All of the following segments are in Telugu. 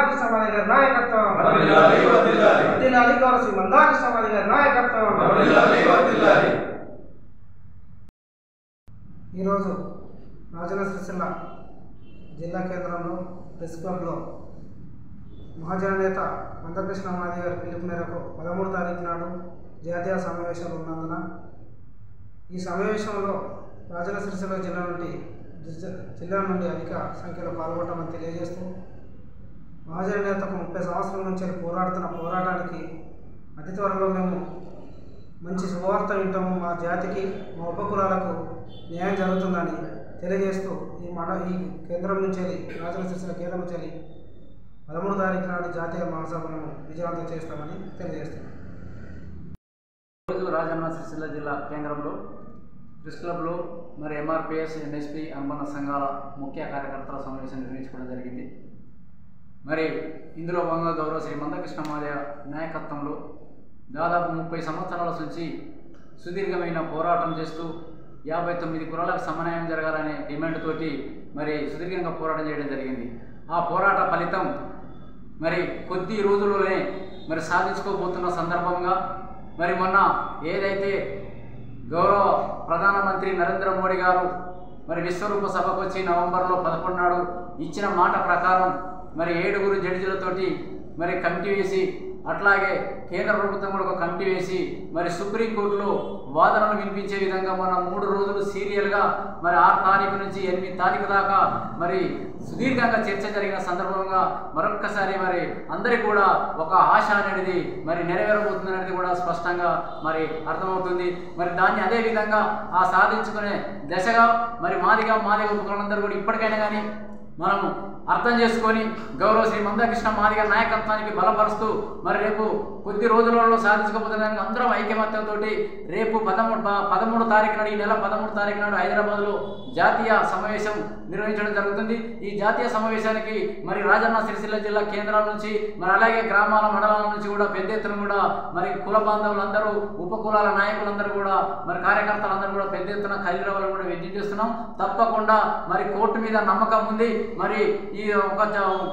మందాకృష్ణమాదిగ గారి నాయకత్వం, వర్ధిల్లాలి గౌరవ శ్రీ మందాకృష్ణమాదిగ గారి నాయకత్వం. ఈరోజు రాజన్న సిరిసిల్ల జిల్లా కేంద్రంలో ప్రెస్ క్లబ్లో మహాజన నేత మందాకృష్ణమాదిగ గారి పిలుపు మేరకు 13వ తారీఖు నాడు జాతీయ సమావేశాలు ఉన్నందున ఈ సమావేశంలో రాజన్న సిరిసిల్ల జిల్లా నుండి అధిక సంఖ్యలో పాల్గొంటామని తెలియజేస్తూ మహాజన నేతకు 30 సంవత్సరాల నుంచి పోరాడుతున్న పోరాటానికి అతి త్వరలో మేము మంచి శుభవార్త వింటాము, మా జాతికి మా ఉపకులాలకు న్యాయం జరుగుతుందని తెలియజేస్తూ ఈ కేంద్రం నుంచి రాజన్న సిరిసిల్ల కేంద్రం నుంచి 13వ తారీఖు నాడు జాతీయ మహాసభలను విజయవంతం చేస్తామని తెలియజేస్తున్నాం. ఈరోజు రాజన్న సిరిసిల్ల జిల్లా కేంద్రంలో ప్రెస్ క్లబ్లో మరి ఎంఆర్పిఎస్, ఎన్ఎస్పి అనుబంధ సంఘాల ముఖ్య కార్యకర్తల సమావేశం నిర్వహించుకోవడం జరిగింది. మరి ఇందులో భాగంగా గౌరవ శ్రీ మందాకృష్ణమాదిగ నాయకత్వంలో దాదాపు 30 సంవత్సరాల నుంచి సుదీర్ఘమైన పోరాటం చేస్తూ 59 కులాలకు సమన్వయం జరగాలనే డిమాండ్ తోటి మరి సుదీర్ఘంగా పోరాటం చేయడం జరిగింది. ఆ పోరాట ఫలితం మరి కొద్ది రోజుల్లోనే మరి సాధించుకోబోతున్న సందర్భంగా మరి మొన్న ఏదైతే గౌరవ ప్రధానమంత్రి నరేంద్ర మోడీ గారు మరి విశ్వరూప సభకు వచ్చి నవంబర్లో 11 నాడు ఇచ్చిన మాట ప్రకారం మరి 7 జడ్జిలతోటి మరి కమిటీ వేసి, అట్లాగే కేంద్ర ప్రభుత్వం కూడా ఒక కమిటీ వేసి మరి సుప్రీంకోర్టులో వాదనలు వినిపించే విధంగా మన 3 రోజులు సీరియల్గా మరి 6 తారీఖు నుంచి 8 తారీఖు దాకా మరి సుదీర్ఘంగా చర్చ జరిగిన సందర్భంగా మరొక్కసారి మరి అందరికీ కూడా ఒక ఆశ అనేది మరి నెరవేరబోతుంది అనేది కూడా స్పష్టంగా మరి అర్థమవుతుంది. మరి దాన్ని అదే విధంగా ఆ సాధించుకునే దశగా మరి మాదిగ ఉపకులందరూ కూడా ఇప్పటికైనా కానీ మనము అర్థం చేసుకొని గౌరవ శ్రీ మందాకృష్ణమాదిగ నాయకత్వానికి బలపరుస్తూ మరి రేపు కొద్ది రోజులలో సాధించకపోతుందని అందరం ఐకమత్యంతో రేపు 13వ తారీఖు నాడు, ఈ నెల 13వ తారీఖు నాడు హైదరాబాద్లో జాతీయ సమావేశం నిర్వహించడం జరుగుతుంది. ఈ జాతీయ సమావేశానికి మరి రాజన్న సిరిసిల్ల జిల్లా కేంద్రాల నుంచి మరి అలాగే గ్రామాల మండలాల నుంచి కూడా పెద్ద ఎత్తున కూడా మరి కుల బాంధవులందరూ, ఉపకులాల నాయకులందరూ కూడా మరి కార్యకర్తలందరూ కూడా పెద్ద ఎత్తున కదిలిరావాలని కూడా విజ్ఞప్తి చేస్తున్నాం. తప్పకుండా మరి కోర్టు మీద నమ్మకం ఉంది. మరి ఈ ఒక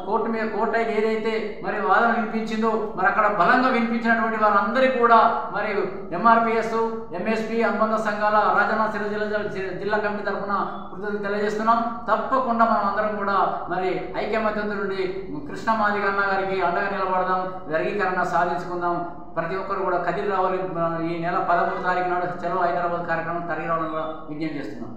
కోర్టు ఏదైతే మరి వాదన వినిపించిందో మరి అక్కడ బలంగా వినిపించినటువంటి వారందరికీ కూడా మరి ఎంఆర్పిఎస్, ఎంఎస్పి అనుబంధ సంఘాల రాజన్న సిరిసిల్ల జిల్లా కమిటీ తరఫున కృతజ్ఞతలు తెలియజేస్తున్నాం. తప్పకుండా మనం అందరం కూడా మరి ఐకమత్యంతో నుండి కృష్ణమాదిగ అన్న గారికి అండగా నిలబడదాం, వర్గీకరణ సాధించుకుందాం. ప్రతి ఒక్కరు కూడా కదిలి రావాలి. ఈ నెల 13వ తారీఖు నాడు చలో హైదరాబాద్ కార్యక్రమం తరలి రావాలని కూడా విజ్ఞప్తి చేస్తున్నాం.